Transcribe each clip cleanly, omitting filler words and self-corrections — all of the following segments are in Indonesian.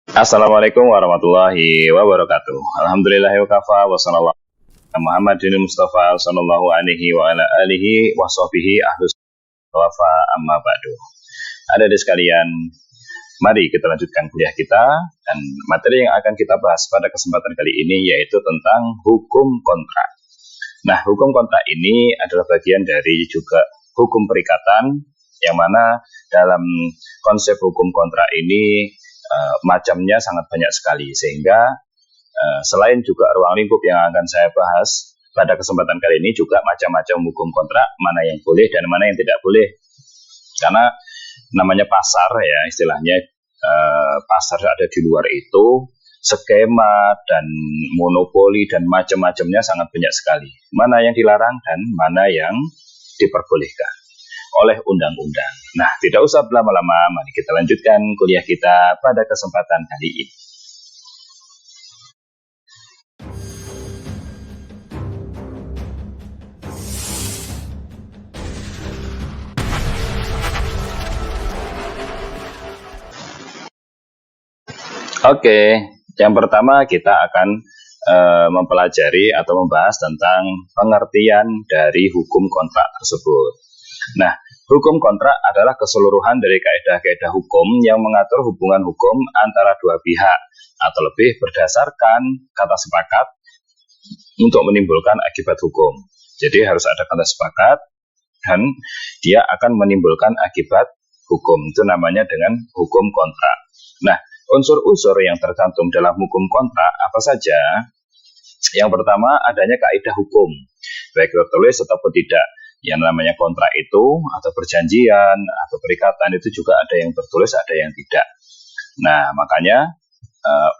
Assalamualaikum warahmatullahi wabarakatuh. Alhamdulillahi wa kafa wa sallallahu ala Muhammadin Mustafa sallallahu alaihi wa ala alihi wa sahbihi ahlus wafa amma ba'du. Ada di sekalian, mari kita lanjutkan kuliah kita dan materi yang akan kita bahas pada kesempatan kali ini yaitu tentang hukum kontrak. Nah, hukum kontrak ini adalah bagian dari juga hukum perikatan yang mana dalam konsep hukum kontrak ini macamnya sangat banyak sekali sehingga selain juga ruang lingkup yang akan saya bahas pada kesempatan kali ini juga macam-macam hukum kontrak, mana yang boleh dan mana yang tidak boleh, karena namanya pasar ya istilahnya, pasar ada di luar itu skema dan monopoli dan macam-macamnya sangat banyak sekali, mana yang dilarang dan mana yang diperbolehkan oleh undang-undang. Nah, tidak usah berlama-lama, mari kita lanjutkan kuliah kita pada kesempatan kali ini. Oke, yang pertama kita akan mempelajari atau membahas tentang pengertian dari hukum kontrak tersebut. Nah, hukum kontrak adalah keseluruhan dari kaidah-kaidah hukum yang mengatur hubungan hukum antara dua pihak atau lebih berdasarkan kata sepakat untuk menimbulkan akibat hukum. Jadi harus ada kata sepakat dan dia akan menimbulkan akibat hukum. Itu namanya dengan hukum kontrak. Nah, unsur-unsur yang tercantum dalam hukum kontrak apa saja? Yang pertama, adanya kaidah hukum, baik tertulis ataupun tidak. Yang namanya kontrak itu atau perjanjian atau perikatan itu juga ada yang tertulis, ada yang tidak. Nah, makanya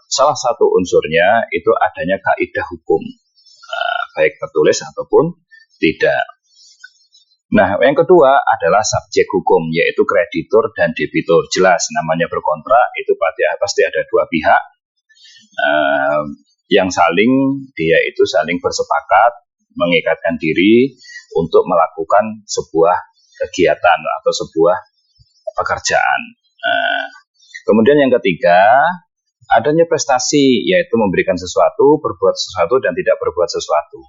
salah satu unsurnya itu adanya kaidah hukum, baik tertulis ataupun tidak. Nah, yang kedua adalah subjek hukum, yaitu kreditur dan debitur. Jelas, namanya berkontrak itu pasti ada dua pihak yang dia itu saling bersepakat mengikatkan diri untuk melakukan sebuah kegiatan atau sebuah pekerjaan. Kemudian yang ketiga, adanya prestasi, yaitu memberikan sesuatu, berbuat sesuatu, dan tidak berbuat sesuatu.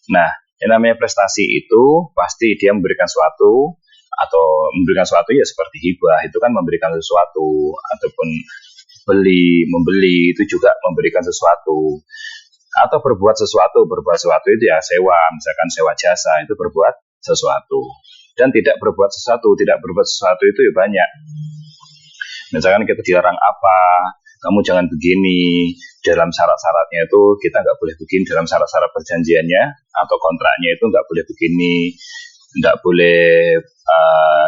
Nah, yang namanya prestasi itu pasti dia memberikan sesuatu, atau memberikan sesuatu ya seperti hibah, itu kan memberikan sesuatu, ataupun membeli itu juga memberikan sesuatu, atau berbuat sesuatu itu ya sewa, misalkan sewa jasa itu berbuat sesuatu. Dan tidak berbuat sesuatu itu ya banyak. Misalkan kita dilarang apa, kamu jangan begini, dalam syarat-syaratnya itu kita nggak boleh begini, dalam syarat-syarat perjanjiannya atau kontraknya itu nggak boleh begini, nggak boleh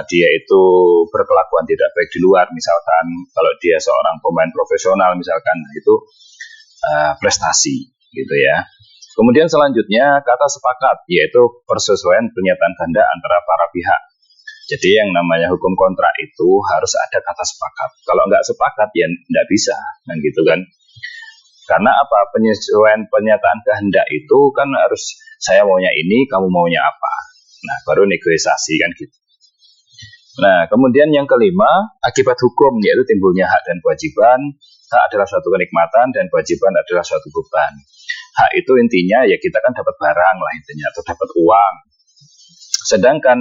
dia itu berkelakuan tidak baik di luar, misalkan kalau dia seorang pemain profesional misalkan, itu prestasi gitu ya. Kemudian selanjutnya kata sepakat, yaitu persesuaian pernyataan ganda antara para pihak. Jadi yang namanya hukum kontrak itu harus ada kata sepakat. Kalau nggak sepakat ya nggak bisa, kan gitu kan. Karena apa? Penyesuaian pernyataan kehendak itu kan harus saya maunya ini, kamu maunya apa. Nah, baru negosiasi kan gitu. Nah, kemudian yang kelima, akibat hukum, yaitu timbulnya hak dan kewajiban. Hak adalah suatu kenikmatan dan kewajiban adalah suatu beban. Hak itu intinya ya kita kan dapat barang lah intinya, atau dapat uang. Sedangkan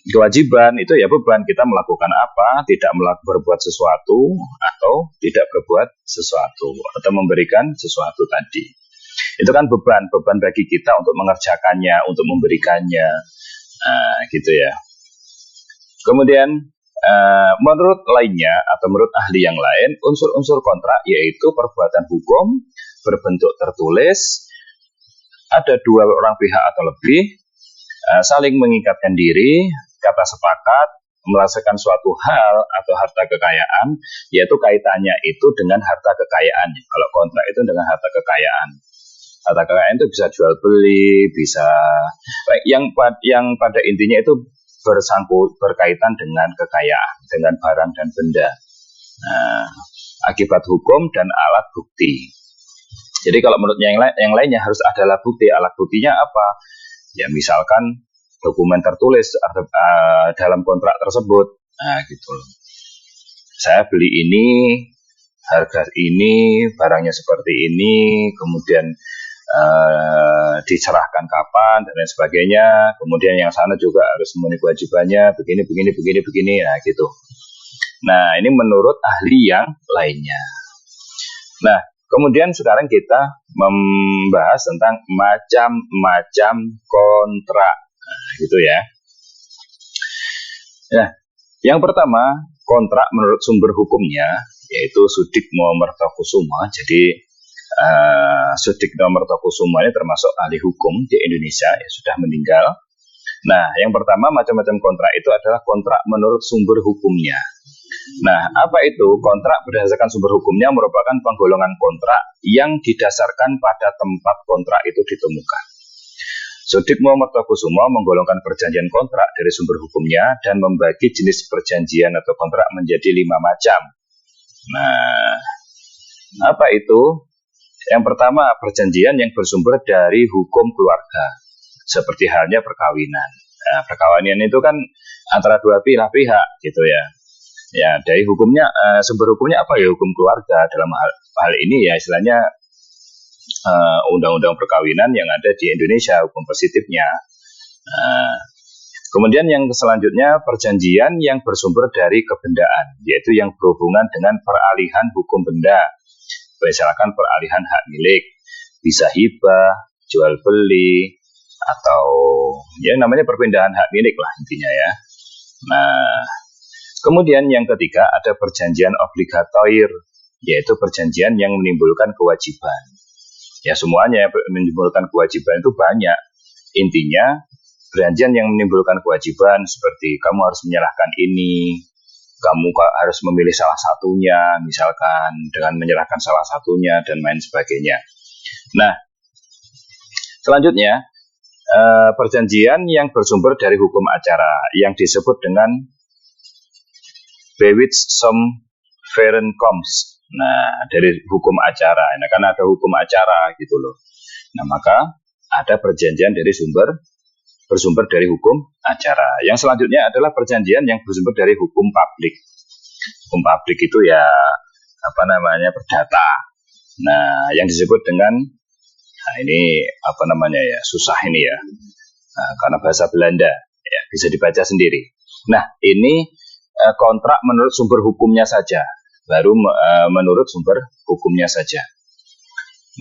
kewajiban itu ya beban, kita melakukan apa, tidak berbuat sesuatu atau tidak berbuat sesuatu atau memberikan sesuatu tadi. Itu kan beban bagi kita untuk mengerjakannya, untuk memberikannya, gitu ya. Kemudian menurut lainnya atau menurut ahli yang lain, unsur-unsur kontrak yaitu perbuatan hukum berbentuk tertulis, ada dua orang pihak atau lebih saling mengikatkan diri, kata sepakat, melaksanakan suatu hal atau harta kekayaan, yaitu kaitannya itu dengan harta kekayaan. Kalau kontrak itu dengan harta kekayaan. Harta kekayaan itu bisa jual beli, bisa yang pada intinya itu berkaitan dengan kekayaan, dengan barang dan benda. Nah, akibat hukum dan alat bukti. Jadi kalau menurut yang lainnya harus ada alat bukti. Alat buktinya apa? Ya misalkan dokumen tertulis dalam kontrak tersebut. Nah, gitu. Saya beli ini, harga ini, barangnya seperti ini, kemudian diserahkan kapan dan lain sebagainya. Kemudian yang sana juga harus memenuhi kewajibannya, begini. Nah gitu. Nah ini menurut ahli yang lainnya. Nah kemudian sekarang kita membahas tentang macam-macam kontrak, gitu ya. Nah yang pertama, kontrak menurut sumber hukumnya yaitu Sudikno Mertokusuma. Jadi Sudikno Mertokusuma ini termasuk ahli hukum di Indonesia, ya sudah meninggal. Nah, yang pertama macam-macam kontrak itu adalah kontrak menurut sumber hukumnya. Nah, apa itu? Kontrak berdasarkan sumber hukumnya merupakan penggolongan kontrak yang didasarkan pada tempat kontrak itu ditemukan. Sudikno Mertokusuma menggolongkan perjanjian kontrak dari sumber hukumnya dan membagi jenis perjanjian atau kontrak menjadi 5 macam. Nah, apa itu? Yang pertama, perjanjian yang bersumber dari hukum keluarga, seperti halnya perkawinan. Nah, perkawinan itu kan antara dua pihak gitu ya. Ya, dari hukumnya, sumber hukumnya apa ya? Hukum keluarga. Dalam hal ini ya istilahnya undang-undang perkawinan yang ada di Indonesia, hukum positifnya. Kemudian yang selanjutnya, perjanjian yang bersumber dari kebendaan, yaitu yang berhubungan dengan peralihan hukum benda. Misalkan peralihan hak milik, bisa hibah, jual beli, atau ya namanya perpindahan hak milik lah intinya ya. Nah, kemudian yang ketiga ada perjanjian obligatoir, yaitu perjanjian yang menimbulkan kewajiban. Ya semuanya menimbulkan kewajiban itu banyak. Intinya perjanjian yang menimbulkan kewajiban seperti kamu harus menyerahkan ini, kamu harus memilih salah satunya, misalkan dengan menyerahkan salah satunya dan lain sebagainya. Nah, selanjutnya perjanjian yang bersumber dari hukum acara yang disebut dengan Bewitsomverenkomst. Nah, dari hukum acara, nah, kan ada hukum acara gitu loh. Nah, maka ada perjanjian dari bersumber dari hukum acara. Yang selanjutnya adalah perjanjian yang bersumber dari hukum publik. Hukum publik itu ya perdata. Nah, yang disebut dengan ini susah ini ya. Nah, karena bahasa Belanda ya, bisa dibaca sendiri. Nah, ini kontrak menurut sumber hukumnya saja, baru menurut sumber hukumnya saja.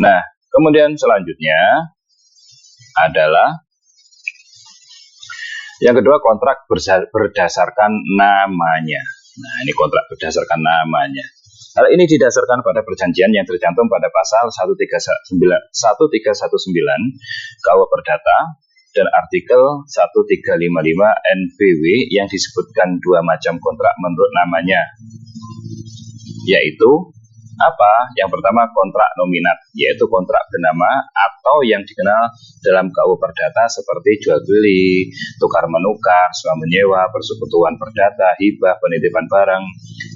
Nah, kemudian selanjutnya adalah yang kedua, kontrak berdasarkan namanya. Nah, ini kontrak berdasarkan namanya. Hal ini didasarkan pada perjanjian yang tercantum pada pasal 1319 KUH Perdata dan artikel 1355 NBW yang disebutkan 2 macam kontrak menurut namanya, yaitu apa? Yang pertama kontrak nominat, yaitu kontrak bernama atau yang dikenal dalam KUH Perdata seperti jual beli, tukar menukar, sewa menyewa, persekutuan perdata, hibah, penitipan barang,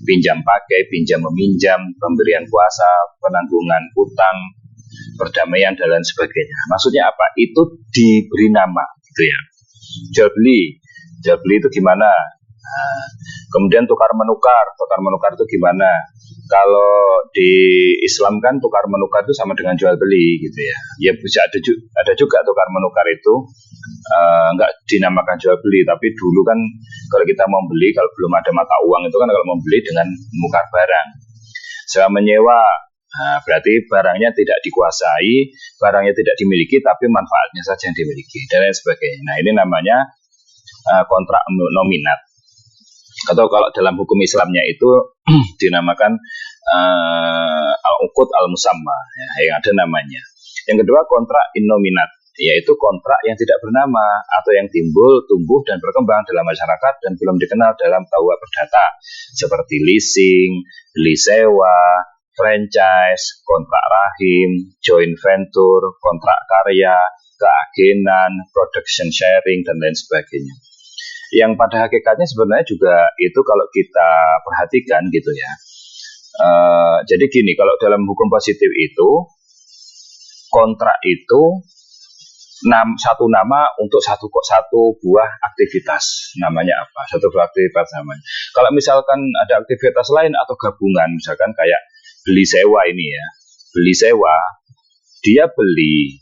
pinjam pakai, pinjam meminjam, pemberian kuasa, penanggungan utang, perdamaian dan lain sebagainya. Maksudnya apa? Itu diberi nama, gitu ya. Jual beli itu gimana? Nah, kemudian tukar menukar itu gimana? Kalau di Islam kan tukar menukar itu sama dengan jual beli gitu ya. Ya bisa ada juga tukar menukar itu nggak dinamakan jual beli, tapi dulu kan kalau kita mau beli, kalau belum ada mata uang itu kan kalau mau beli dengan menukar barang. Sewa menyewa, berarti barangnya tidak dikuasai, barangnya tidak dimiliki, tapi manfaatnya saja yang dimiliki dan lain sebagainya. Nah ini namanya kontrak nominat. Atau kalau dalam hukum Islamnya itu dinamakan al-uqud al-musamma, ya, yang ada namanya. Yang kedua kontrak innominat, yaitu kontrak yang tidak bernama atau yang timbul, tumbuh dan berkembang dalam masyarakat dan belum dikenal dalam KUH Perdata, seperti leasing, beli sewa, franchise, kontrak rahim, joint venture, kontrak karya, keagenan, production sharing dan lain sebagainya. Yang pada hakikatnya sebenarnya juga itu kalau kita perhatikan gitu ya. Jadi gini, kalau dalam hukum positif itu kontrak itu satu nama untuk satu buah aktivitas, namanya apa? Satu buah aktivitas namanya. Kalau misalkan ada aktivitas lain atau gabungan, misalkan kayak beli sewa ini ya, beli sewa, dia beli,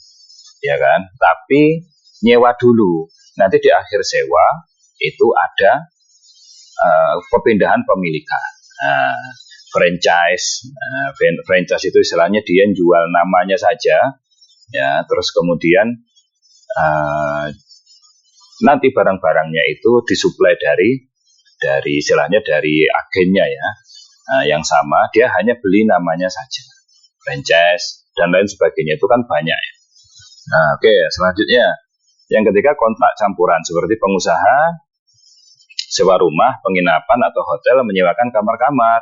ya kan? Tapi nyewa dulu. Nanti di akhir sewa itu ada perpindahan pemilikan. Franchise, franchise itu istilahnya dia jual namanya saja, ya. Terus kemudian nanti barang-barangnya itu disuplai dari istilahnya dari agennya ya, yang sama, dia hanya beli namanya saja, franchise dan lain sebagainya, itu kan banyak ya. Oke, selanjutnya yang ketiga kontrak campuran, seperti pengusaha sewa rumah, penginapan atau hotel menyewakan kamar-kamar,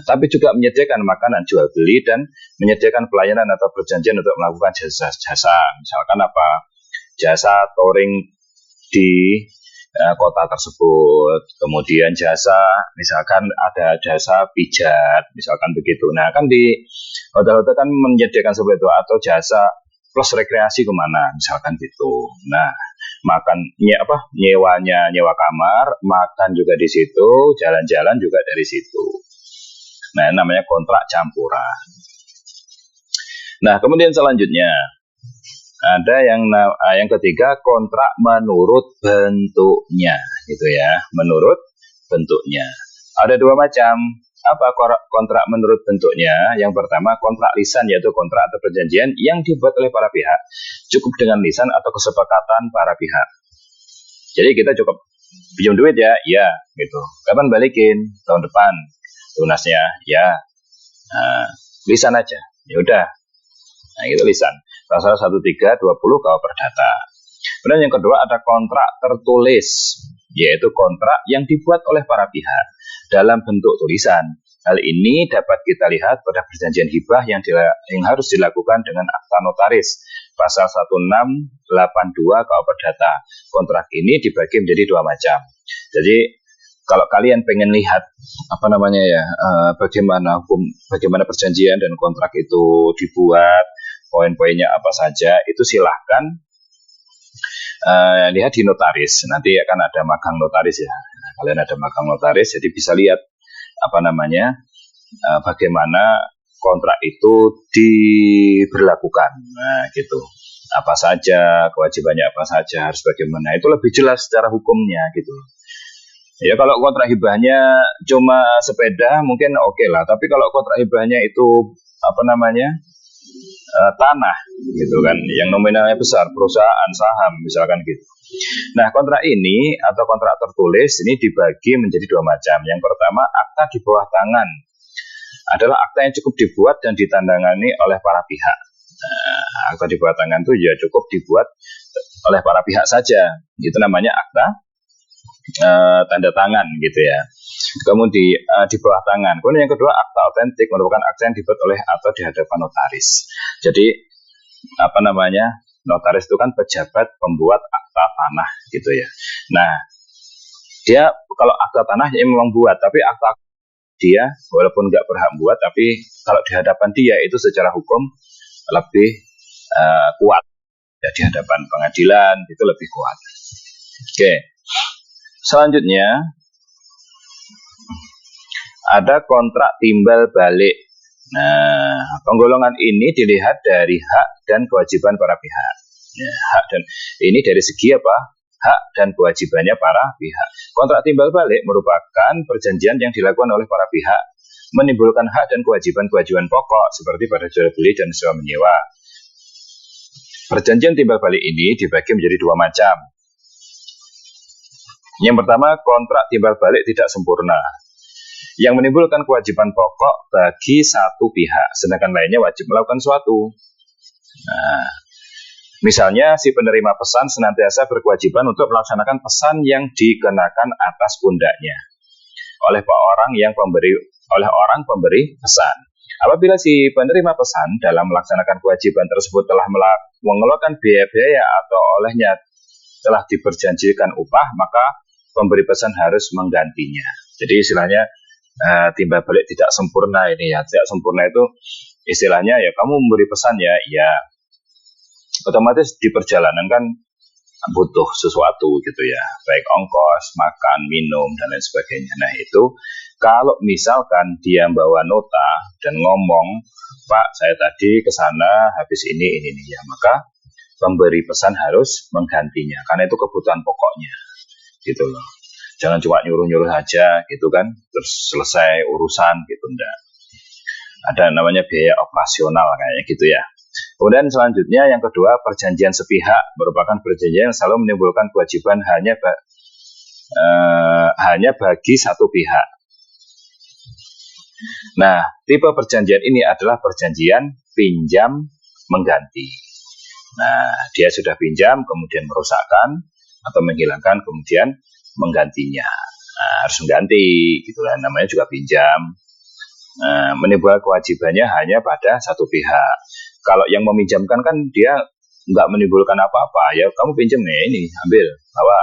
tapi juga menyediakan makanan jual beli dan menyediakan pelayanan atau perjanjian untuk melakukan jasa-jasa, misalkan apa, jasa touring di kota tersebut, kemudian jasa, misalkan ada jasa pijat, misalkan begitu. Nah, kan di hotel-hotel kan menyediakan seperti itu, atau jasa plus rekreasi kemana, misalkan gitu. Nah, nyewa kamar, makan juga di situ, jalan-jalan juga dari situ. Nah, namanya kontrak campuran. Nah, kemudian selanjutnya ada yang ketiga, kontrak menurut bentuknya, gitu ya, menurut bentuknya. Ada dua macam. Apa kontrak menurut bentuknya? Yang pertama, kontrak lisan, yaitu kontrak atau perjanjian yang dibuat oleh para pihak, cukup dengan lisan atau kesepakatan para pihak. Jadi kita cukup pinjam duit ya, gitu. Kapan balikin? Tahun depan lunasnya, ya. Lisan aja, ya udah. Nah, itu lisan. Pasal 1320 KUH Perdata. Kemudian yang kedua ada kontrak tertulis, yaitu kontrak yang dibuat oleh para pihak dalam bentuk tulisan. Hal ini dapat kita lihat pada perjanjian hibah yang harus dilakukan dengan akta notaris. Pasal 1682 KUH Perdata. Kontrak ini dibagi menjadi dua macam. Jadi kalau kalian pengen lihat bagaimana perjanjian dan kontrak itu dibuat, poin-poinnya apa saja, itu silahkan lihat di notaris. Nanti akan ada magang notaris ya. Nah, kalian ada magang notaris, jadi bisa lihat bagaimana kontrak itu diberlakukan. Nah, gitu. Apa saja kewajibannya, apa saja harus bagaimana, itu lebih jelas secara hukumnya gitu. Ya, kalau kontrak hibahnya cuma sepeda mungkin oke lah, tapi kalau kontrak hibahnya itu tanah gitu kan, yang nominalnya besar, perusahaan, saham misalkan gitu. Nah, kontrak ini atau kontrak tertulis ini dibagi menjadi dua macam. Yang pertama, akta di bawah tangan adalah akta yang cukup dibuat dan ditandangani oleh para pihak. Nah, akta di bawah tangan itu ya cukup dibuat oleh para pihak saja, itu namanya akta tanda tangan gitu ya. Kemudian di bawah tangan. Kemudian yang kedua, akta otentik, merupakan akta yang dibuat oleh atau di hadapan notaris. Jadi notaris itu kan pejabat pembuat akta tanah gitu ya. Nah, dia kalau akta tanah ya memang buat, tapi akta dia walaupun nggak berhak buat, tapi kalau di hadapan dia itu secara hukum lebih kuat. Ya, di hadapan pengadilan itu lebih kuat. Oke. Selanjutnya ada kontrak timbal balik. Nah, penggolongan ini dilihat dari hak dan kewajiban para pihak. Ya, hak dan ini dari segi apa? Hak dan kewajibannya para pihak. Kontrak timbal balik merupakan perjanjian yang dilakukan oleh para pihak, menimbulkan hak dan kewajiban pokok seperti pada jual beli dan sewa menyewa. Perjanjian timbal balik ini dibagi menjadi dua macam. Yang pertama, kontrak timbal balik tidak sempurna, yang menimbulkan kewajiban pokok bagi satu pihak, sedangkan lainnya wajib melakukan suatu. Nah, misalnya si penerima pesan senantiasa berkewajiban untuk melaksanakan pesan yang dikenakan atas pundaknya oleh orang pemberi pesan. Apabila si penerima pesan dalam melaksanakan kewajiban tersebut telah mengeluarkan biaya-biaya atau olehnya telah diperjanjikan upah, maka pemberi pesan harus menggantinya. Jadi istilahnya timbal balik tidak sempurna ini ya. Tidak sempurna itu istilahnya ya kamu memberi pesan ya, otomatis di perjalanan kan butuh sesuatu gitu ya, baik ongkos, makan, minum, dan lain sebagainya. Nah itu kalau misalkan dia bawa nota dan ngomong, Pak saya tadi ke sana habis ini ya, maka pemberi pesan harus menggantinya, karena itu kebutuhan pokoknya gitu loh. Jangan cuma nyuruh-nyuruh aja gitu kan, terus selesai urusan gitu, enggak. Ada namanya biaya operasional kayaknya gitu ya. Kemudian selanjutnya yang kedua, perjanjian sepihak merupakan perjanjian yang selalu menimbulkan kewajiban hanya bagi satu pihak. Nah, tipe perjanjian ini adalah perjanjian pinjam mengganti. Nah, dia sudah pinjam kemudian merusakkan atau menghilangkan kemudian menggantinya. Nah, harus mengganti gitu lah, namanya juga pinjam. Menimbulkan kewajibannya hanya pada satu pihak. Kalau yang meminjamkan kan dia nggak menimbulkan apa-apa, ya kamu pinjam nih, ini ambil, bawa.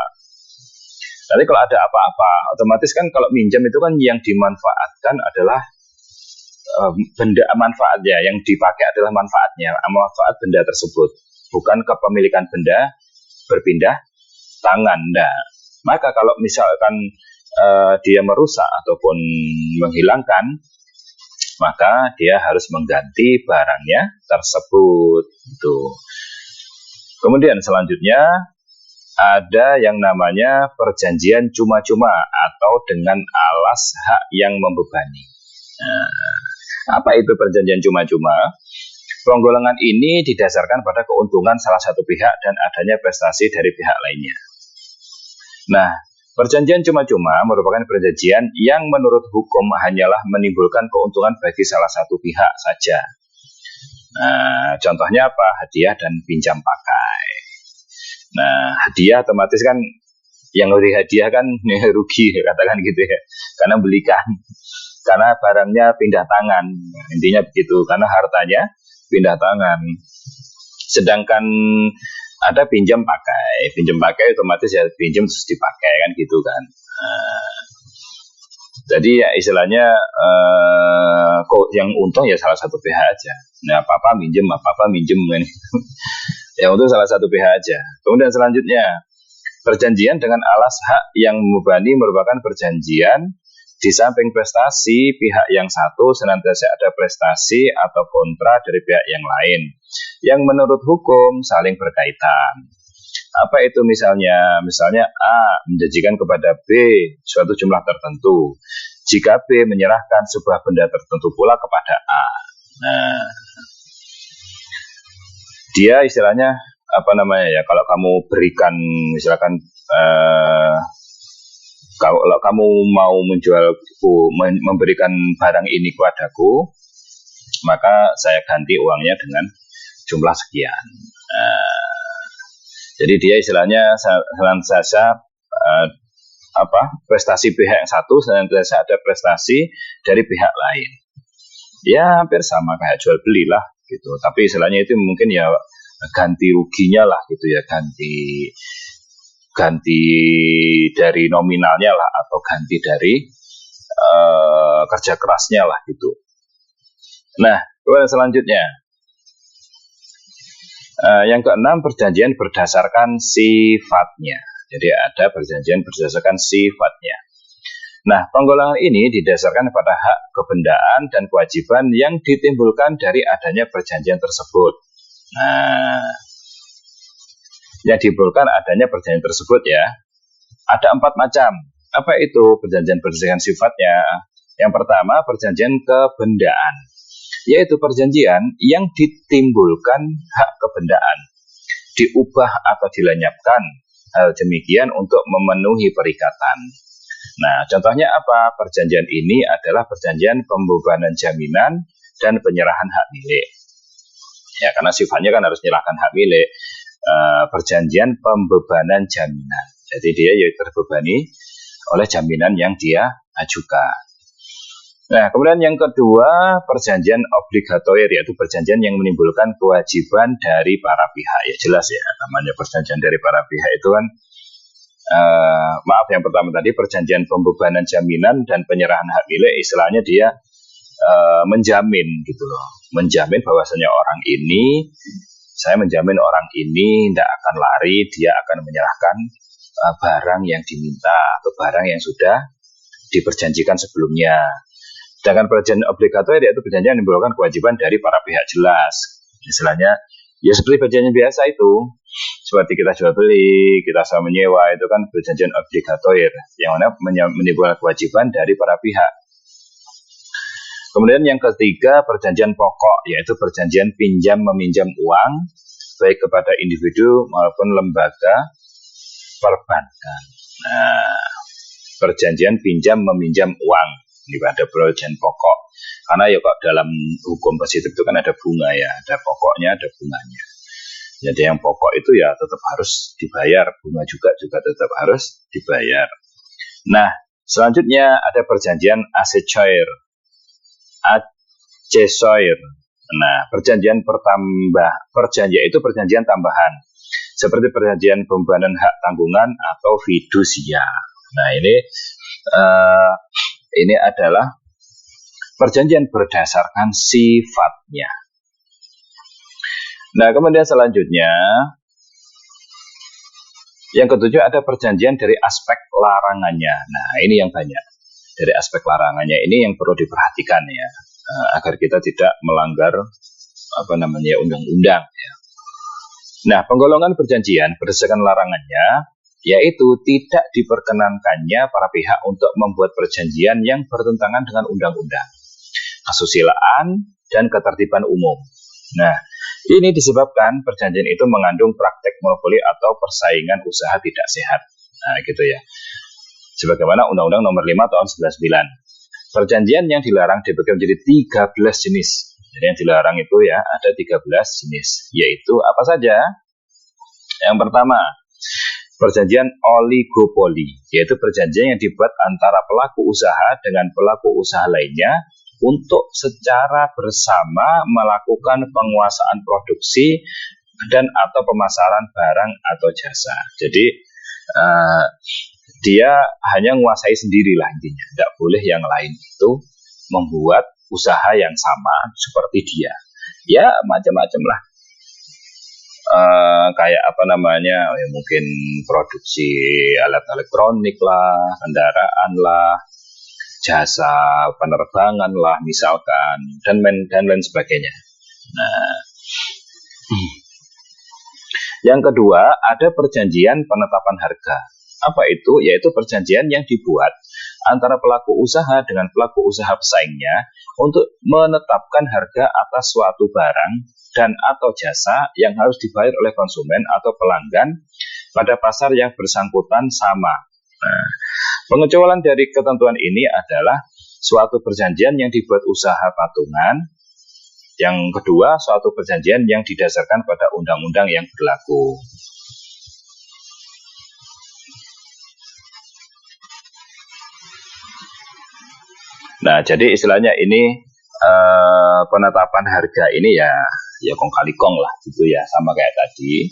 Nanti kalau ada apa-apa, otomatis kan kalau minjam itu kan yang dimanfaatkan adalah benda manfaatnya, yang dipakai adalah manfaatnya, manfaat benda tersebut, bukan kepemilikan benda berpindah tangan. Nah, maka kalau misalkan dia merusak ataupun menghilangkan, maka dia harus mengganti barangnya tersebut. Gitu. Kemudian selanjutnya ada yang namanya perjanjian cuma-cuma atau dengan alas hak yang membebani. Nah, apa itu perjanjian cuma-cuma? Penggolongan ini didasarkan pada keuntungan salah satu pihak dan adanya prestasi dari pihak lainnya. Nah, perjanjian cuma-cuma merupakan perjanjian yang menurut hukum hanyalah menimbulkan keuntungan bagi salah satu pihak saja. Nah, contohnya apa? Hadiah dan pinjam pakai. Nah, hadiah otomatis kan yang beri hadiah kan rugi, katakan gitu ya, karena belikan, karena barangnya pindah tangan. Nah, intinya begitu, karena hartanya pindah tangan. Sedangkan ada pinjam pakai otomatis ya pinjam terus dipakai kan gitu kan. Jadi ya istilahnya kok yang untung ya salah satu pihak aja. Nah apa-apa minjem kan. Ya untuk salah satu pihak aja. Kemudian selanjutnya, perjanjian dengan alas hak yang membebani merupakan perjanjian di samping prestasi pihak yang satu senantiasa ada prestasi atau kontra dari pihak yang lain yang menurut hukum saling berkaitan. Apa itu misalnya? Misalnya A menjanjikan kepada B suatu jumlah tertentu, jika B menyerahkan sebuah benda tertentu pula kepada A. Nah, dia istilahnya apa namanya ya, kalau kamu berikan misalkan kalau kamu mau menjualku, memberikan barang ini kepadaku, maka saya ganti uangnya dengan jumlah sekian. Jadi dia istilahnya senantiasa prestasi pihak yang satu senantiasa ada prestasi dari pihak lain. Ya hampir sama kayak jual beli lah gitu. Tapi istilahnya itu mungkin ya ganti ruginya lah gitu ya, ganti dari nominalnya lah atau ganti dari kerja kerasnya lah gitu. Nah, kemudian selanjutnya yang keenam, perjanjian berdasarkan sifatnya. Jadi ada perjanjian berdasarkan sifatnya. Nah, penggolongan ini didasarkan pada hak kebendaan dan kewajiban yang ditimbulkan dari adanya perjanjian tersebut. Nah, yang ditimbulkan adanya perjanjian tersebut ya, ada 4 macam. Apa itu perjanjian berdasarkan sifatnya? Yang pertama, perjanjian kebendaan, yaitu perjanjian yang ditimbulkan hak kebendaan, diubah atau dilenyapkan, hal demikian untuk memenuhi perikatan. Nah, contohnya apa? Perjanjian ini adalah perjanjian pembebanan jaminan dan penyerahan hak milik. Ya, karena sifatnya kan harus menyerahkan hak milik. Perjanjian pembebanan jaminan. Jadi dia ya terbebani oleh jaminan yang dia ajukan. Nah, kemudian yang kedua, perjanjian obligatoir, yaitu perjanjian yang menimbulkan kewajiban dari para pihak. Ya jelas ya, namanya perjanjian dari para pihak itu kan, yang pertama tadi perjanjian pembebanan jaminan dan penyerahan hak milik, istilahnya dia menjamin gitu loh, menjamin bahwasanya orang ini saya menjamin orang ini tidak akan lari, dia akan menyerahkan barang yang diminta atau barang yang sudah diperjanjikan sebelumnya. Sedangkan perjanjian obligator yaitu perjanjian yang menimbulkan kewajiban dari para pihak jelas. Istilahnya ya seperti perjanjian biasa itu, seperti kita jual beli, kita sama menyewa, itu kan perjanjian obligator yang mana menimbulkan kewajiban dari para pihak. Kemudian yang ketiga, perjanjian pokok, yaitu perjanjian pinjam meminjam uang baik kepada individu maupun lembaga perbankan. Nah, perjanjian pinjam meminjam uang ini ada perjanjian pokok. Karena ya kok dalam hukum positif itu kan ada bunga ya, ada pokoknya, ada bunganya. Jadi yang pokok itu ya tetap harus dibayar, bunga juga tetap harus dibayar. Nah, selanjutnya ada perjanjian accessoire. Nah, perjanjian itu perjanjian tambahan seperti perjanjian pembebanan hak tanggungan atau fidusia. Nah, ini adalah perjanjian berdasarkan sifatnya. Nah, kemudian selanjutnya yang ketujuh ada perjanjian dari aspek larangannya. Nah, ini yang banyak. Dari aspek larangannya ini yang perlu diperhatikan ya, agar kita tidak melanggar undang-undang ya. Nah, penggolongan perjanjian berdasarkan larangannya yaitu tidak diperkenankannya para pihak untuk membuat perjanjian yang bertentangan dengan undang-undang, kesusilaan, dan ketertiban umum. Nah, ini disebabkan perjanjian itu mengandung praktek monopoli atau persaingan usaha tidak sehat. Nah, gitu ya. Sebagaimana Undang-Undang Nomor 5 Tahun 1999. Perjanjian yang dilarang dibagi menjadi 13 jenis. Jadi yang dilarang itu ya ada 13 jenis. Yaitu apa saja? Yang pertama, perjanjian oligopoli, yaitu perjanjian yang dibuat antara pelaku usaha dengan pelaku usaha lainnya untuk secara bersama melakukan penguasaan produksi dan atau pemasaran barang atau jasa. Jadi dia hanya menguasai sendirilah intinya, tidak boleh yang lain itu membuat usaha yang sama seperti dia. Ya macam-macam lah. Kayak mungkin produksi alat elektronik lah, kendaraan lah, jasa penerbangan lah misalkan, dan lain sebagainya. Nah, yang kedua ada perjanjian penetapan harga. Apa itu? Yaitu perjanjian yang dibuat antara pelaku usaha dengan pelaku usaha pesaingnya untuk menetapkan harga atas suatu barang dan atau jasa yang harus dibayar oleh konsumen atau pelanggan pada pasar yang bersangkutan sama. Nah, pengecualian dari ketentuan ini adalah suatu perjanjian yang dibuat usaha patungan. Yang kedua, suatu perjanjian yang didasarkan pada undang-undang yang berlaku. Nah, jadi istilahnya ini penetapan harga ini ya kong kali kong lah gitu ya, sama kayak tadi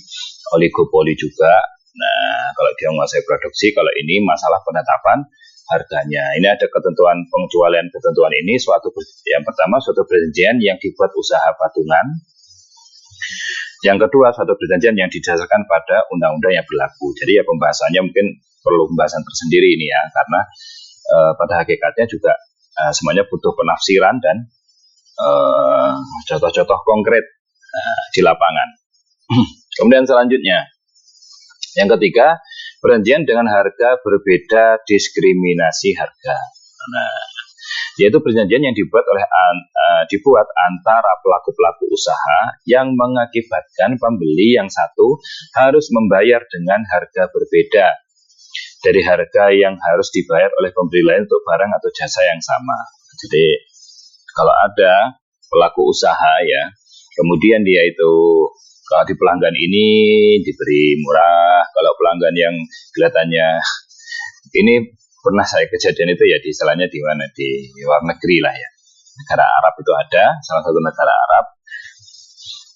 oligopoli juga. Nah, kalau dia menguasai produksi, kalau ini masalah penetapan harganya. Ini ada ketentuan pengecualian ketentuan ini yang pertama suatu perjanjian yang dibuat usaha patungan. Yang kedua suatu perjanjian yang didasarkan pada undang-undang yang berlaku. Jadi ya pembahasannya mungkin perlu pembahasan tersendiri ini ya, karena pada hakikatnya juga semuanya butuh penafsiran dan contoh-contoh konkret di lapangan. Kemudian selanjutnya, yang ketiga, perjanjian dengan harga berbeda diskriminasi harga. Nah, yaitu perjanjian yang dibuat antara pelaku-pelaku usaha yang mengakibatkan pembeli yang satu harus membayar dengan harga berbeda dari harga yang harus dibayar oleh pembeli lain untuk barang atau jasa yang sama. Jadi kalau ada pelaku usaha ya, kemudian dia itu kalau di pelanggan ini diberi murah, kalau pelanggan yang kelihatannya ini pernah saya kejadian itu ya di istilahnya di mana, di luar negeri lah ya, negara Arab itu ada, salah satu negara Arab.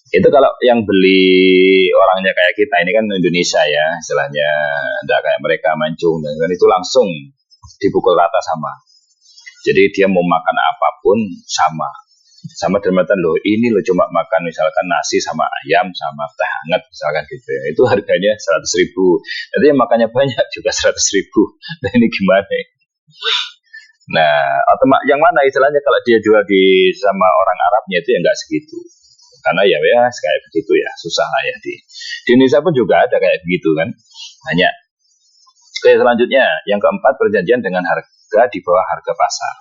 Itu kalau yang beli orangnya kayak kita ini kan Indonesia ya, istilahnya tidak kayak mereka mancung, dan itu langsung dipukul rata sama. Jadi dia mau makan apapun sama. Sama dalam artian loh, ini loh cuma makan misalkan nasi sama ayam sama teh hangat misalkan gitu ya. Itu harganya 100.000. Nanti yang makannya banyak juga 100.000. Nah ini gimana? Nah, yang mana istilahnya kalau dia jual di sama orang Arabnya itu ya nggak segitu. Karena ya kayak begitu ya, susah lah ya di Indonesia pun juga ada kayak begitu kan, banyak. Oke, selanjutnya yang keempat, perjanjian dengan harga di bawah harga pasar,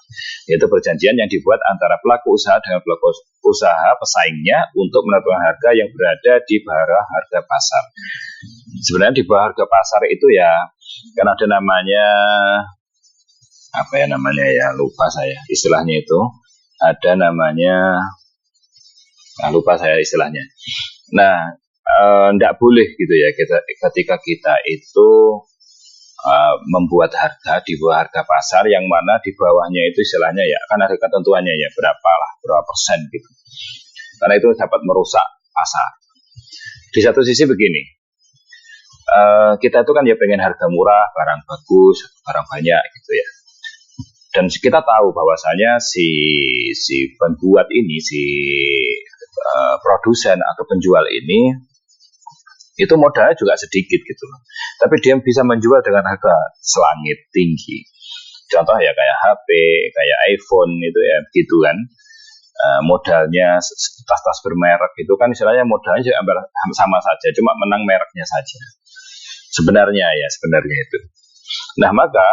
yaitu perjanjian yang dibuat antara pelaku usaha dengan pelaku usaha pesaingnya untuk menentukan harga yang berada di bawah harga pasar. Sebenarnya di bawah harga pasar itu ya kan ada namanya apa ya namanya ya, lupa saya istilahnya itu, ada namanya lupa saya istilahnya. Nah, tidak boleh gitu ya ketika kita itu membuat harga di bawah harga pasar, yang mana di bawahnya itu istilahnya ya kan ada ketentuannya ya, berapa persen gitu. Karena itu dapat merusak pasar. Di satu sisi begini, kita itu kan ya pengen harga murah, barang bagus, barang banyak gitu ya. Dan kita tahu bahwasanya si pembuat ini, si produsen atau penjual ini itu modalnya juga sedikit gitu loh. Tapi dia bisa menjual dengan harga selangit tinggi. Contoh ya kayak HP, kayak iPhone itu ya gitu kan. Modalnya tas-tas bermerek itu kan istilahnya modalnya sama saja, cuma menang mereknya saja. Sebenarnya itu. Nah, maka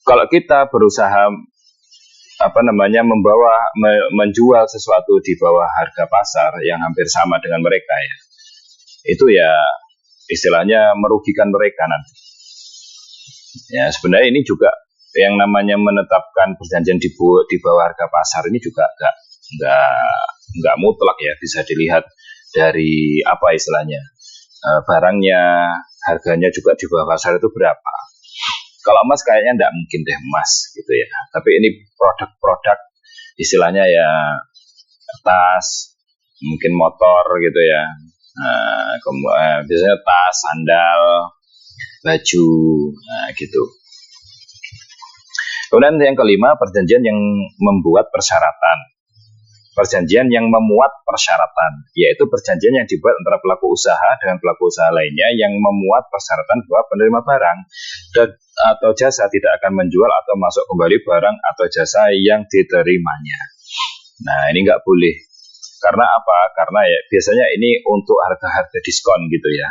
kalau kita berusaha menjual sesuatu di bawah harga pasar yang hampir sama dengan mereka ya, itu ya istilahnya merugikan mereka nanti. Ya sebenarnya ini juga yang namanya menetapkan perjanjian di bawah harga pasar ini juga nggak mutlak ya, bisa dilihat dari apa istilahnya, barangnya harganya juga di bawah pasar itu berapa. Kalau emas kayaknya enggak mungkin deh emas gitu ya. Tapi ini produk-produk istilahnya ya tas, mungkin motor gitu ya. Biasanya tas, sandal, baju, gitu. Kemudian yang kelima, perjanjian yang membuat persyaratan. Perjanjian yang memuat persyaratan, yaitu perjanjian yang dibuat antara pelaku usaha dengan pelaku usaha lainnya yang memuat persyaratan bahwa penerima barang atau jasa tidak akan menjual atau masuk kembali barang atau jasa yang diterimanya. Nah, ini nggak boleh. Karena apa? Karena ya biasanya ini untuk harga-harga diskon gitu ya.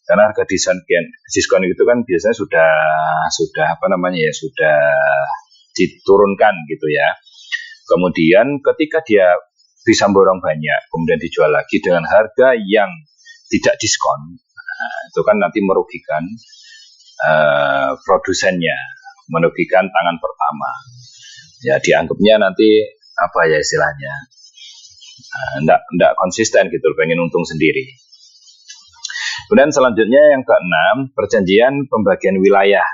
Karena harga diskon itu kan biasanya sudah diturunkan gitu ya. Kemudian ketika dia bisa borong banyak, kemudian dijual lagi dengan harga yang tidak diskon, itu kan nanti merugikan produsennya, merugikan tangan pertama. Ya dianggapnya nanti apa ya istilahnya, enggak konsisten gitu, pengen untung sendiri. Kemudian selanjutnya yang keenam, perjanjian pembagian wilayah,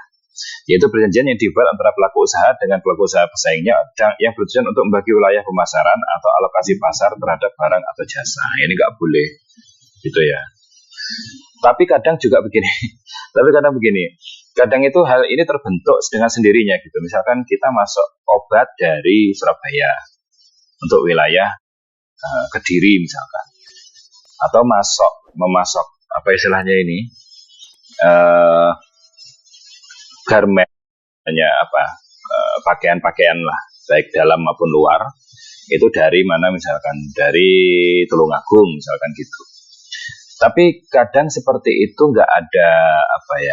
yaitu perjanjian yang dibuat antara pelaku usaha dengan pelaku usaha pesaingnya yang bertujuan untuk membagi wilayah pemasaran atau alokasi pasar terhadap barang atau jasa. Ini nggak boleh gitu ya. Tapi kadang begini, kadang itu hal ini terbentuk dengan sendirinya gitu. Misalkan kita masuk obat dari Surabaya untuk wilayah Kediri misalkan, atau memasok apa istilahnya ini, garment, pakaian-pakaian lah, baik dalam maupun luar, itu dari mana misalkan, dari Tulungagung misalkan gitu. Tapi kadang seperti itu nggak ada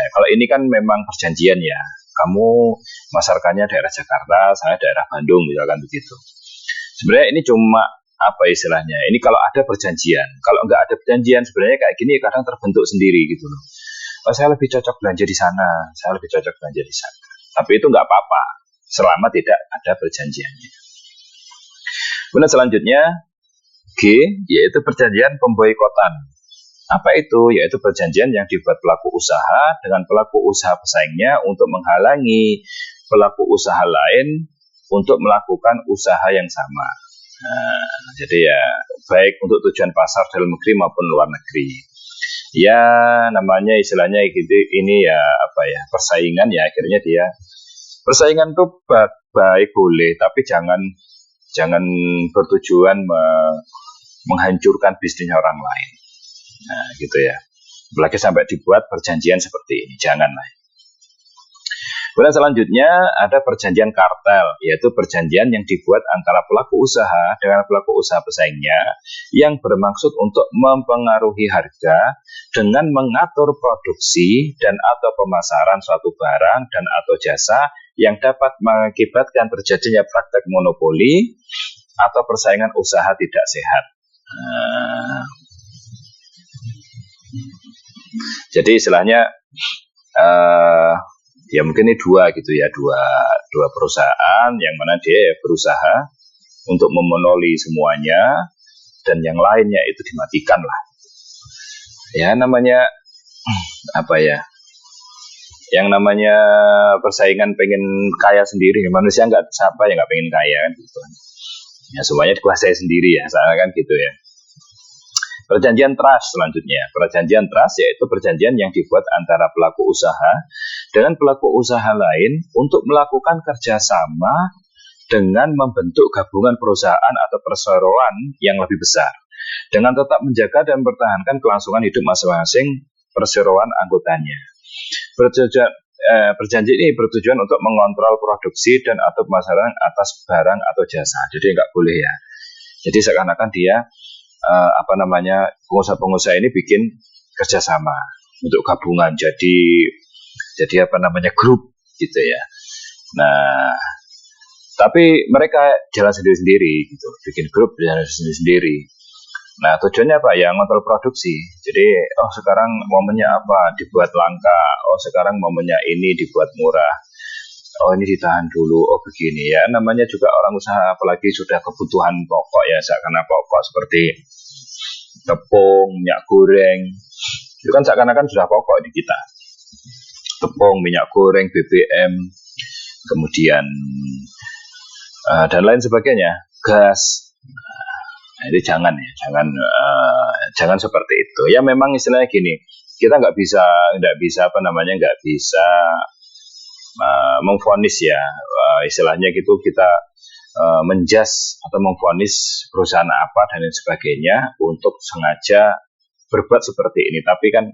kalau ini kan memang perjanjian ya, kamu masarkannya daerah Jakarta, saya daerah Bandung misalkan begitu. Sebenarnya ini cuma istilahnya, ini kalau ada perjanjian. Kalau nggak ada perjanjian sebenarnya kayak gini kadang terbentuk sendiri gitu loh. Saya lebih cocok belanja di sana, tapi itu nggak apa-apa selama tidak ada perjanjiannya. Kemudian selanjutnya G, yaitu perjanjian pemboikotan. Apa itu? Yaitu perjanjian yang dibuat pelaku usaha dengan pelaku usaha pesaingnya untuk menghalangi pelaku usaha lain untuk melakukan usaha yang sama. Nah, jadi ya baik untuk tujuan pasar dalam negeri maupun luar negeri. Ya namanya istilahnya gitu, ini ya persaingan ya, akhirnya dia persaingan tuh baik boleh, tapi jangan bertujuan menghancurkan bisnisnya orang lain. Nah, gitu ya. Apalagi sampai dibuat perjanjian seperti ini, janganlah. Kemudian selanjutnya ada perjanjian kartel, yaitu perjanjian yang dibuat antara pelaku usaha dengan pelaku usaha pesaingnya yang bermaksud untuk mempengaruhi harga dengan mengatur produksi dan atau pemasaran suatu barang dan atau jasa yang dapat mengakibatkan terjadinya praktek monopoli atau persaingan usaha tidak sehat. Jadi istilahnya ya mungkin ini dua perusahaan yang mana dia berusaha untuk memonopoli semuanya dan yang lainnya itu dimatikan lah. Ya namanya yang namanya persaingan pengen kaya sendiri, manusia nggak pengen kaya kan gitu. Ya semuanya dikuasai sendiri ya, soalnya kan gitu ya. Perjanjian trust selanjutnya. Perjanjian trust yaitu perjanjian yang dibuat antara pelaku usaha dengan pelaku usaha lain untuk melakukan kerjasama dengan membentuk gabungan perusahaan atau perseroan yang lebih besar dengan tetap menjaga dan mempertahankan kelangsungan hidup masing-masing perseroan anggotanya. Perjanjian ini bertujuan untuk mengontrol produksi dan atau pemasaran atas barang atau jasa. Jadi nggak boleh ya. Jadi seakan-akan dia pengusaha-pengusaha ini bikin kerjasama untuk gabungan jadi grup gitu ya. Nah, tapi mereka jalan sendiri-sendiri gitu, bikin grup jalan sendiri-sendiri. Nah, tujuannya apa? Ya ngontrol produksi. Jadi, sekarang momennya apa? Dibuat langka. Sekarang momennya ini dibuat murah. Ini ditahan dulu, begini ya. Namanya juga orang usaha, apalagi sudah kebutuhan pokok ya, seakan pokok seperti tepung, minyak goreng. Itu kan seakan-akan sudah pokok di kita. Tepung, minyak goreng, BBM, kemudian dan lain sebagainya, gas. Nah, itu jangan seperti itu. Ya memang istilahnya gini, kita nggak bisa memvonis ya, istilahnya gitu kita menjas atau memvonis perusahaan apa dan lain sebagainya untuk sengaja berbuat seperti ini. Tapi kan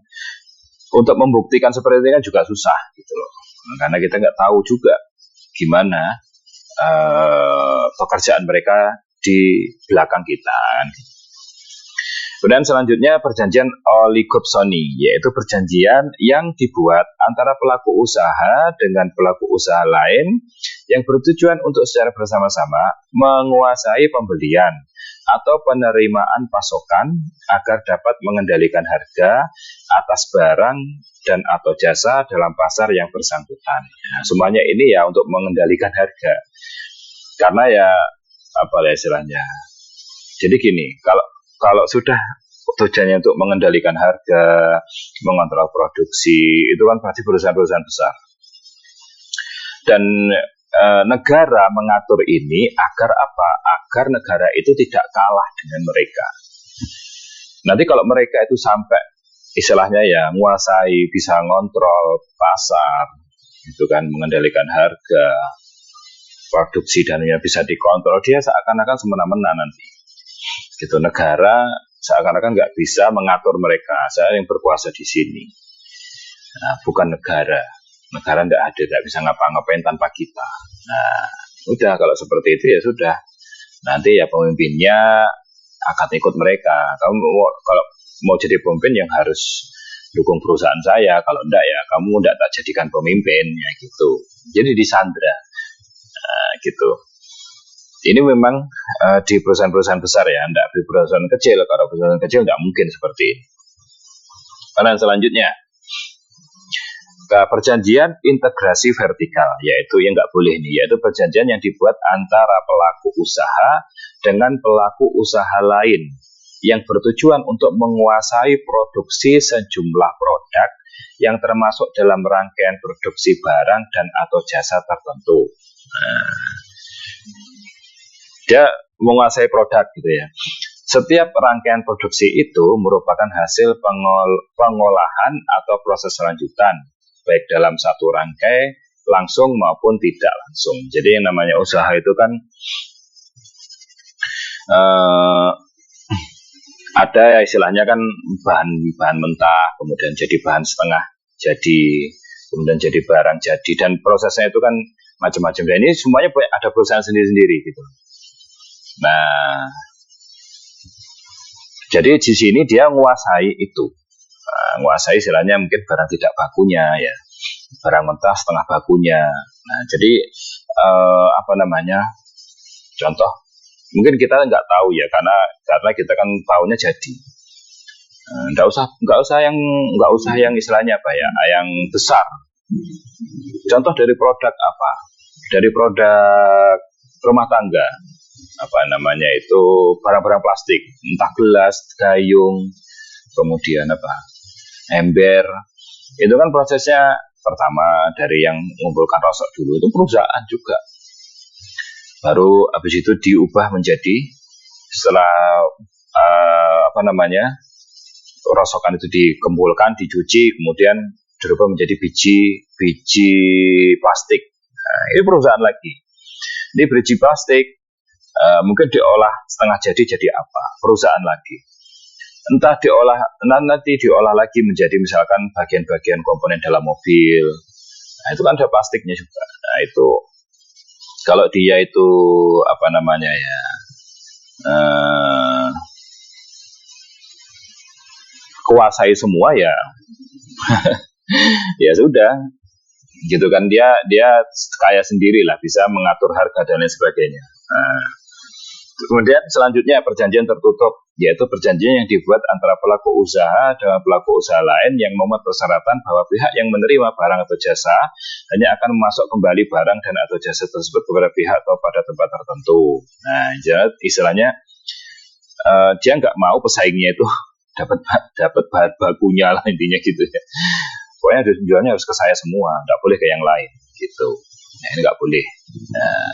untuk membuktikan seperti ini kan juga susah gitu loh, karena kita nggak tahu juga gimana pekerjaan mereka di belakang kita. Kemudian selanjutnya perjanjian oligopsoni, yaitu perjanjian yang dibuat antara pelaku usaha dengan pelaku usaha lain yang bertujuan untuk secara bersama-sama menguasai pembelian atau penerimaan pasokan agar dapat mengendalikan harga atas barang dan atau jasa dalam pasar yang bersangkutan. Nah, semuanya ini ya untuk mengendalikan harga. Karena ya istilahnya. Jadi gini, kalau sudah tujuannya untuk mengendalikan harga, mengontrol produksi, itu kan pasti perusahaan-perusahaan besar. Dan negara mengatur ini agar apa? Agar negara itu tidak kalah dengan mereka. Nanti kalau mereka itu sampai istilahnya ya menguasai, bisa ngontrol pasar, itu kan mengendalikan harga, produksi dan ya bisa dikontrol, dia seakan-akan semena-mena nanti. Gitu, negara seakan-akan nggak bisa mengatur mereka. Saya yang berkuasa di sini. Nah, bukan negara. Negara nggak bisa ngapa-ngapain tanpa kita. Nah, udah kalau seperti itu ya sudah. Nanti ya pemimpinnya akan ikut mereka. Kamu kalau mau jadi pemimpin yang harus dukung perusahaan saya. Kalau enggak ya kamu enggak tak jadikan pemimpin ya gitu. Jadi disandra. Gitu. Ini memang di perusahaan-perusahaan besar ya, enggak di perusahaan kecil. Kalau perusahaan kecil enggak mungkin seperti ini. Dan selanjutnya perjanjian integrasi vertikal, yaitu yang enggak boleh nih, yaitu perjanjian yang dibuat antara pelaku usaha dengan pelaku usaha lain yang bertujuan untuk menguasai produksi sejumlah produk yang termasuk dalam rangkaian produksi barang dan atau jasa tertentu. Dia menguasai produk gitu ya. Setiap rangkaian produksi itu merupakan hasil pengolahan atau proses lanjutan, baik dalam satu rangkai langsung maupun tidak langsung. Jadi yang namanya usaha itu kan ada istilahnya kan bahan mentah, kemudian jadi bahan setengah jadi, kemudian jadi barang jadi, dan prosesnya itu kan macam-macam. Dan ini semuanya ada perusahaan sendiri-sendiri gitu. Nah, jadi di sini dia menguasai itu, menguasai istilahnya mungkin barang tidak bakunya ya, barang mentah setengah bakunya. Nah, jadi contoh, mungkin kita nggak tahu ya, karena kita kan tahunya jadi. Nggak usah yang istilahnya apa ya, yang besar. Contoh dari produk apa? Dari produk rumah tangga, itu barang-barang plastik, entah gelas, gayung, kemudian ember. Itu kan prosesnya pertama dari yang mengumpulkan rosok dulu itu perusahaan juga. Baru habis itu diubah menjadi, setelah rosokan itu dikumpulkan, dicuci, kemudian dirubah menjadi biji plastik. Nah, ini perusahaan lagi. Ini biji plastik mungkin diolah setengah jadi apa? Perusahaan lagi. Entah nanti diolah lagi menjadi misalkan bagian-bagian komponen dalam mobil. Nah, itu kan ada plastiknya juga. Nah, itu kalau dia itu kuasai semua ya ya sudah gitu kan, dia kaya sendiri lah, bisa mengatur harga dan lain sebagainya. Nah, kemudian selanjutnya perjanjian tertutup, yaitu perjanjian yang dibuat antara pelaku usaha dengan pelaku usaha lain yang memuat persyaratan bahwa pihak yang menerima barang atau jasa hanya akan memasok kembali barang dan atau jasa tersebut kepada pihak atau pada tempat tertentu. Nah, istilahnya dia nggak mau pesaingnya itu dapat bahan bakunya lah, intinya gitu ya. Pokoknya jualnya harus ke saya semua, nggak boleh ke yang lain gitu. Nah, ini nggak boleh. Nah,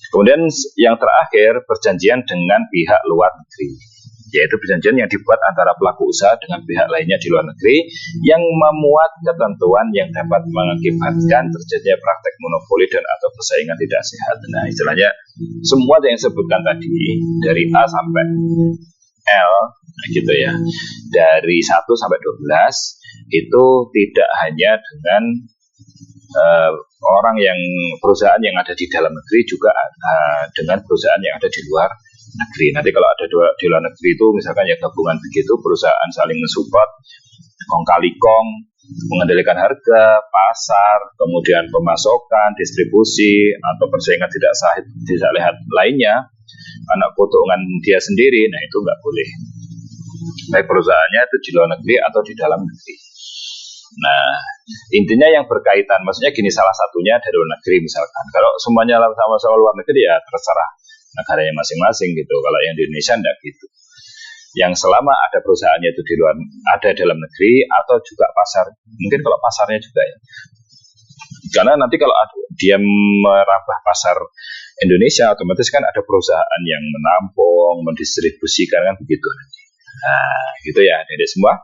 kemudian yang terakhir, perjanjian dengan pihak luar negeri, yaitu perjanjian yang dibuat antara pelaku usaha dengan pihak lainnya di luar negeri yang memuat ketentuan yang dapat mengakibatkan terjadinya praktek monopoli dan atau persaingan tidak sehat. Nah, istilahnya semua yang disebutkan tadi dari A sampai L gitu ya, dari 1 sampai 12 itu tidak hanya dengan perusahaan yang ada di dalam negeri, juga dengan perusahaan yang ada di luar negeri. Nanti kalau ada di luar negeri itu misalkan ya gabungan begitu, perusahaan saling mensupport, kong kali kong, mengendalikan harga, pasar, kemudian pemasokan, distribusi, atau persaingan tidak sehat lainnya, anak keuntungan dia sendiri. Nah, itu nggak boleh, baik perusahaannya itu di luar negeri atau di dalam negeri. Nah, intinya yang berkaitan, maksudnya gini, salah satunya dari luar negeri misalkan. Kalau semuanya sama-sama luar negeri ya terserah negaranya masing-masing gitu. Kalau yang di Indonesia enggak gitu. Yang selama ada perusahaannya itu ada dalam negeri atau juga pasar, mungkin kalau pasarnya juga ya. Karena nanti kalau dia merambah pasar Indonesia, otomatis kan ada perusahaan yang menampung, mendistribusikan, kan begitu. Nah, gitu ya, ini semua.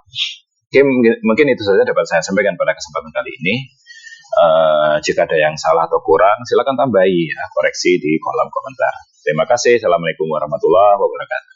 Oke, mungkin itu saja dapat saya sampaikan pada kesempatan kali ini. Jika ada yang salah atau kurang, silakan tambahi ya, koreksi di kolom komentar. Terima kasih. Assalamualaikum warahmatullahi wabarakatuh.